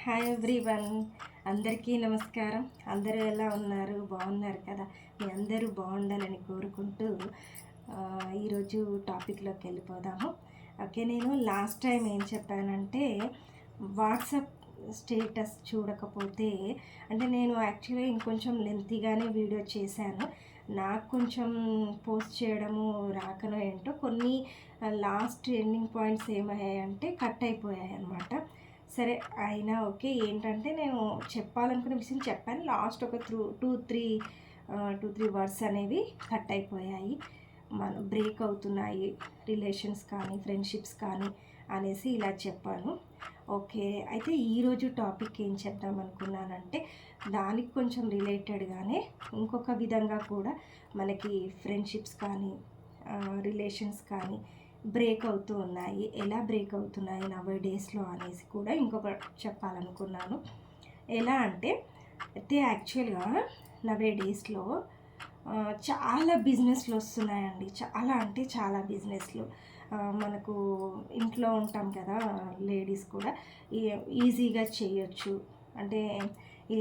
Hi everyone, అందరికీ నమస్కారం. అందరూ ఎలా ఉన్నారు? బాగున్నారు కదా? మీ అందరూ బాగుండాలని కోరుకుంటూ ఈరోజు టాపిక్లోకి వెళ్ళిపోదాము. ఓకే, నేను లాస్ట్ టైం ఏం చెప్పానంటే వాట్సాప్ స్టేటస్ చూడకపోతే, అంటే నేను యాక్చువల్గా ఇంకొంచెం లెంతీగానే వీడియో చేశాను. నాకు కొంచెం పోస్ట్ చేయడము రాకనో ఏంటో కొన్ని లాస్ట్ ఎండింగ్ పాయింట్స్ ఏమయ్యాయంటే కట్ అయిపోయాయి అన్నమాట. సరే అయినా ఓకే. ఏంటంటే నేను చెప్పాలనుకున్న విషయం చెప్పాను. లాస్ట్ ఒక టూ త్రీ వర్డ్స్ అనేవి కట్ అయిపోయాయి, మనం బ్రేక్ అవుతున్నాయి రిలేషన్స్ కానీ ఫ్రెండ్షిప్స్ కానీ అనేసి ఇలా చెప్పాను. ఓకే, అయితే ఈరోజు టాపిక్ ఏం చెప్దాం అనుకున్నానంటే దానికి కొంచెం రిలేటెడ్గానే ఇంకొక విధంగా కూడా మనకి ఫ్రెండ్షిప్స్ కానీ రిలేషన్స్ కానీ బ్రేక్ అవుతూ ఉన్నాయి, ఎలా బ్రేక్ అవుతున్నాయి నవ్ డేస్లో అనేసి కూడా ఇంకొకటి చెప్పాలనుకున్నాను. ఎలా అంటే అయితే యాక్చువల్గా నవ్ డేస్లో చాలా బిజినెస్లు వస్తున్నాయండి. చాలా అంటే చాలా బిజినెస్లు మనకు ఇంట్లో ఉంటాం కదా, లేడీస్ కూడా ఈజీగా చేయొచ్చు. అంటే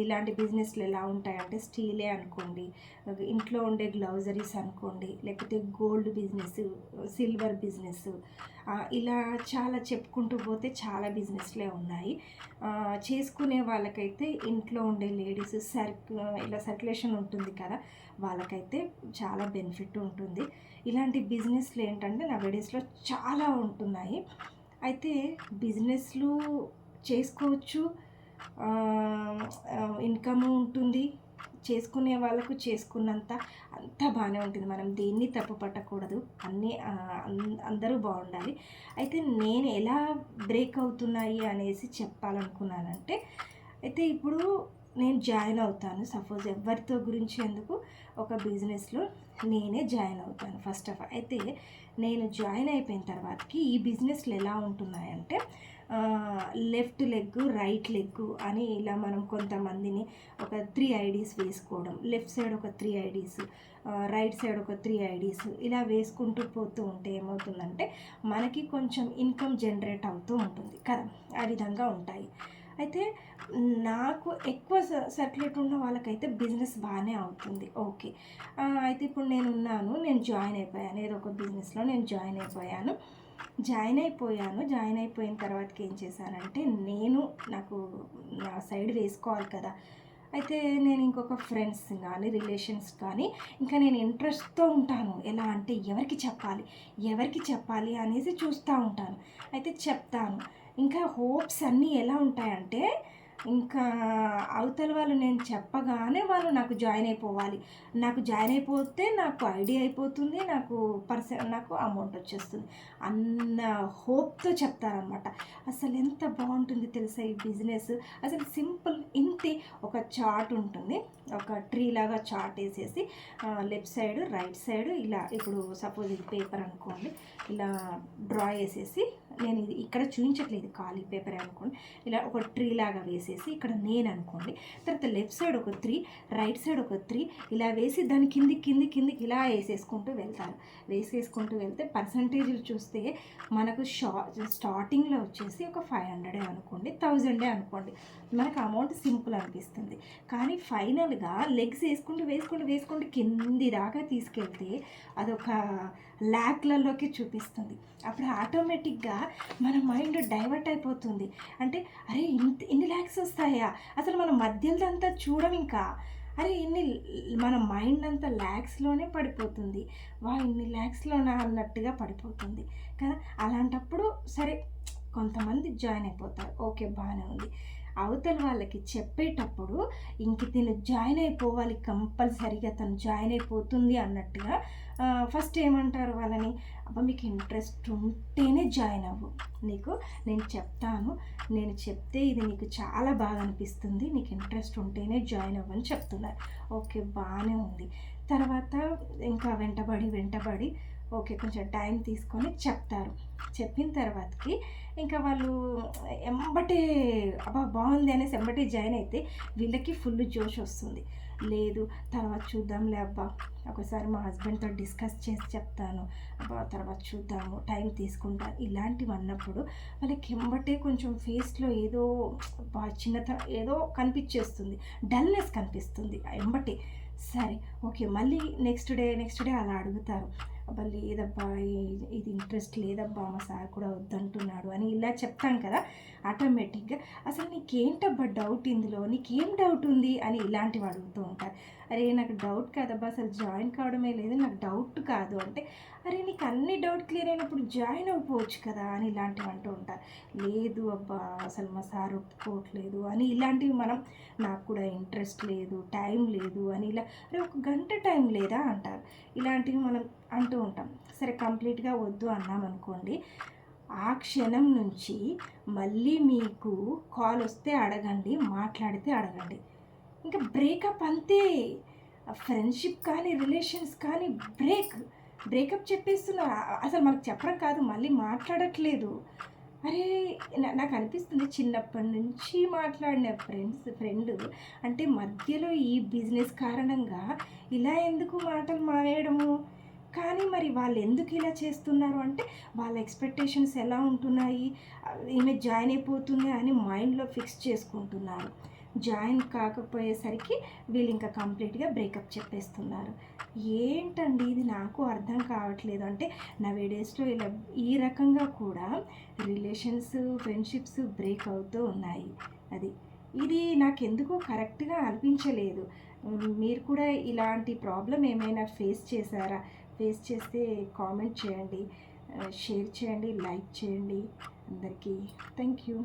ఇలాంటి బిజినెస్లు ఎలా ఉంటాయంటే స్టీలే అనుకోండి, ఇంట్లో ఉండే గ్లౌజరీస్ అనుకోండి, లేకపోతే గోల్డ్ బిజినెస్, సిల్వర్ బిజినెస్, ఇలా చాలా చెప్పుకుంటూ పోతే చాలా బిజినెస్లే ఉన్నాయి. చేసుకునే వాళ్ళకైతే ఇంట్లో ఉండే లేడీస్ ఇలా సర్క్యులేషన్ ఉంటుంది కదా, వాళ్ళకైతే చాలా బెనిఫిట్ ఉంటుంది. ఇలాంటి బిజినెస్లు ఏంటంటే నవేడేస్లో చాలా ఉంటున్నాయి. అయితే బిజినెస్లు చేసుకోవచ్చు, ఇన్కమ్ ఉంటుంది, చేసుకునే వాళ్ళకు చేసుకున్నంత అంతా బాగానే ఉంటుంది. మనం దేన్ని తప్పు పట్టకూడదు, అందరూ బాగుండాలి. అయితే నేను ఎలా బ్రేక్ అవుతున్నాయి అనేసి చెప్పాలనుకున్నానంటే, అయితే ఇప్పుడు నేను జాయిన్ అవుతాను. సపోజ్ ఎవరితో గురించి ఎందుకు, ఒక బిజినెస్లో నేనే జాయిన్ అవుతాను ఫస్ట్ ఆఫ్ ఆల్. అయితే నేను జాయిన్ అయిపోయిన తర్వాతకి ఈ బిజినెస్లు ఎలా ఉంటున్నాయంటే లెఫ్ట్ లెగ్ రైట్ లెగ్ అని ఇలా మనం కొంతమందిని ఒక 3 ఐడీస్ వేసుకోవడం, లెఫ్ట్ సైడ్ ఒక 3 ఐడీస్, రైట్ సైడ్ ఒక 3 ఐడీస్, ఇలా వేసుకుంటూ పోతూ ఉంటే ఏమవుతుందంటే మనకి కొంచెం ఇన్కమ్ జనరేట్ అవుతూ ఉంటుంది కదా, ఆ విధంగా ఉంటాయి. అయితే నాకు ఎక్కువ సర్క్యులేట్ ఉన్న వాళ్ళకైతే బిజినెస్ బాగానే అవుతుంది. ఓకే, అయితే ఇప్పుడు నేను జాయిన్ అయిపోయాను, ఏదో ఒక బిజినెస్లో నేను జాయిన్ అయిపోయిన తర్వాతకి ఏం చేశానంటే నాకు నా సైడ్ వేసుకోవాలి కదా. అయితే నేను ఇంకొక ఫ్రెండ్స్ కానీ రిలేషన్స్ కానీ ఇంకా నేను ఇంట్రెస్ట్తో ఉంటాను. ఎలా అంటే ఎవరికి చెప్పాలి అనేసి చూస్తూ ఉంటాను. అయితే చెప్తాను. ఇంకా హోప్స్ అన్నీ ఎలా ఉంటాయంటే, ఇంకా అవతల వాళ్ళు నేను చెప్పగానే వాళ్ళు నాకు జాయిన్ అయిపోతే నాకు ఐడియా అయిపోతుంది, నాకు అమౌంట్ వచ్చేస్తుంది అన్న హోప్తో చెప్తారనమాట. అసలు ఎంత బాగుంటుంది తెలుసా ఈ బిజినెస్. అసలు సింపుల్ ఇంతే, ఒక చార్ట్ ఉంటుంది, ఒక ట్రీ లాగా చార్ట్ వేసేసి లెఫ్ట్ సైడ్ రైట్ సైడ్ ఇలా, ఇప్పుడు సపోజ్ ఇది పేపర్ అనుకోండి, ఇలా డ్రా వేసేసి, నేను ఇది ఇక్కడ చూపించట్లేదు, ఖాళీ పేపర్ అనుకోండి, ఇలా ఒక ట్రీ లాగా వేసేసి ఇక్కడ నేను అనుకోండి, తర్వాత లెఫ్ట్ సైడ్ ఒక 3, రైట్ సైడ్ ఒక 3, ఇలా వేసి దాని కిందికి ఇలా వేసేసుకుంటూ వెళ్తే పర్సంటేజ్లు చూస్తే మనకు స్టార్టింగ్లో వచ్చేసి ఒక 500 అనుకోండి, 1000 అనుకోండి, మనకు అమౌంట్ సింపుల్ అనిపిస్తుంది. కానీ ఫైనల్గా లెగ్స్ వేసుకుంటూ కింది దాకా తీసుకెళ్తే అదొక ల్యాక్లలోకి చూపిస్తుంది. అప్పుడు ఆటోమేటిక్గా మన మైండ్ డైవర్ట్ అయిపోతుంది. అంటే అరే ఇన్ని ల్యాక్స్ వస్తాయా, అసలు మన మధ్యలోదంతా చూడం, ఇంకా అరే మన మైండ్ అంతా ల్యాక్స్లోనే పడిపోతుంది. ఇన్ని ల్యాక్స్లోనా అన్నట్టుగా పడిపోతుంది కదా. అలాంటప్పుడు సరే కొంతమంది జాయిన్ అయిపోతారు, ఓకే బాగానే ఉంది. అవతల వాళ్ళకి చెప్పేటప్పుడు తిను జాయిన్ అయిపోవాలి, కంపల్సరీగా తను జాయిన్ అయిపోతుంది అన్నట్టుగా ఫస్ట్ ఏమంటారు వాళ్ళని, మీకు ఇంట్రెస్ట్ ఉంటేనే జాయిన్ అవ్వు, నేను చెప్తాను, నేను చెప్తే ఇది నీకు చాలా బాగా అనిపిస్తుంది, నీకు ఇంట్రెస్ట్ ఉంటేనే జాయిన్ అవ్వని చెప్తున్నారు. ఓకే బాగానే ఉంది. తర్వాత ఇంకా వెంటబడి ఓకే కొంచెం టైం తీసుకొని చెప్తారు. చెప్పిన తర్వాతకి ఇంకా వాళ్ళు ఎంబటే అబ్బా బాగుంది అనేసి ఎంబటే జాయిన్ అయితే వీళ్ళకి ఫుల్ జోష్ వస్తుంది. లేదు తర్వాత చూద్దాంలే అబ్బా, ఒకసారి మా హస్బెండ్తో డిస్కస్ చేసి చెప్తాను, అబ్బా తర్వాత చూద్దాము, టైం తీసుకుంటాను, ఇలాంటివి అన్నప్పుడు వాళ్ళకి ఎంబటే కొంచెం ఫేస్లో ఏదో చిన్నతనం ఏదో కనిపించేస్తుంది, డల్నెస్ కనిపిస్తుంది ఎంబటే. సరే ఓకే, మళ్ళీ నెక్స్ట్ డే అలా అడుగుతారు, అబ్బా లేదబ్బా ఇది ఇంట్రెస్ట్ లేదబ్బా, మా సార్ కూడా వద్దంటున్నాడు అని ఇలా చెప్తాం కదా. ఆటోమేటిక్గా అసలు నీకేంటబ్బా డౌట్, ఇందులో నీకేం డౌట్ ఉంది అని ఇలాంటివి అడుగుతూ ఉంటారు. అరే నాకు డౌట్ కాదబ్బా, అసలు జాయిన్ కావడమే లేదు, నాకు డౌట్ కాదు అంటే, అరే నీకు అన్ని డౌట్ క్లియర్ అయినప్పుడు జాయిన్ అయిపోవచ్చు కదా అని ఇలాంటివి అంటూ ఉంటారు. లేదు అబ్బా అసలు మా సార్ ఒప్పుకోవట్లేదు అని ఇలాంటివి మనం, నాకు కూడా ఇంట్రెస్ట్ లేదు, టైం లేదు అని ఇలా, అరే ఒక గంట టైం లేదా అంటారు. ఇలాంటివి మనం అంటూ ఉంటాం. సరే కంప్లీట్గా వద్దు అన్నామనుకోండి, ఆ క్షణం నుంచి మళ్ళీ మీకు కాల్ వస్తే అడగండి, మాట్లాడితే అడగండి, ఇంకా బ్రేకప్ అంతే. ఫ్రెండ్షిప్ కానీ రిలేషన్స్ కానీ బ్రేకప్ చెప్పేస్తున్నారు. అసలు మనకు చెప్పడం కాదు, మళ్ళీ మాట్లాడట్లేదు. అరే నాకు అనిపిస్తుంది చిన్నప్పటి నుంచి మాట్లాడిన ఫ్రెండ్ అంటే మధ్యలో ఈ బిజినెస్ కారణంగా ఇలా ఎందుకు మాటలు మానేయడము. కానీ మరి వాళ్ళు ఎందుకు ఇలా చేస్తున్నారు అంటే, వాళ్ళ ఎక్స్పెక్టేషన్స్ ఎలా ఉంటున్నాయి, ఈమె జాయిన్ అయిపోతుంది అని మైండ్లో ఫిక్స్ చేసుకుంటున్నారు. జాయిన్ కాకపోయేసరికి వీళ్ళు ఇంకా కంప్లీట్గా బ్రేకప్ చెప్పేస్తున్నారు. ఏంటండి ఇది నాకు అర్థం కావట్లేదు. అంటే నవేడేస్లో ఇలా ఈ రకంగా కూడా రిలేషన్స్ ఫ్రెండ్షిప్స్ బ్రేక్ అవుతూ ఉన్నాయి. అది ఇది నాకెందుకో కరెక్ట్గా అనిపించలేదు. మీరు కూడా ఇలాంటి ప్రాబ్లం ఏమైనా ఫేస్ చేశారా? ఫేస్ చేస్తే కామెంట్ చేయండి, షేర్ చేయండి, లైక్ చేయండి. అందరికీ థ్యాంక్ యూ.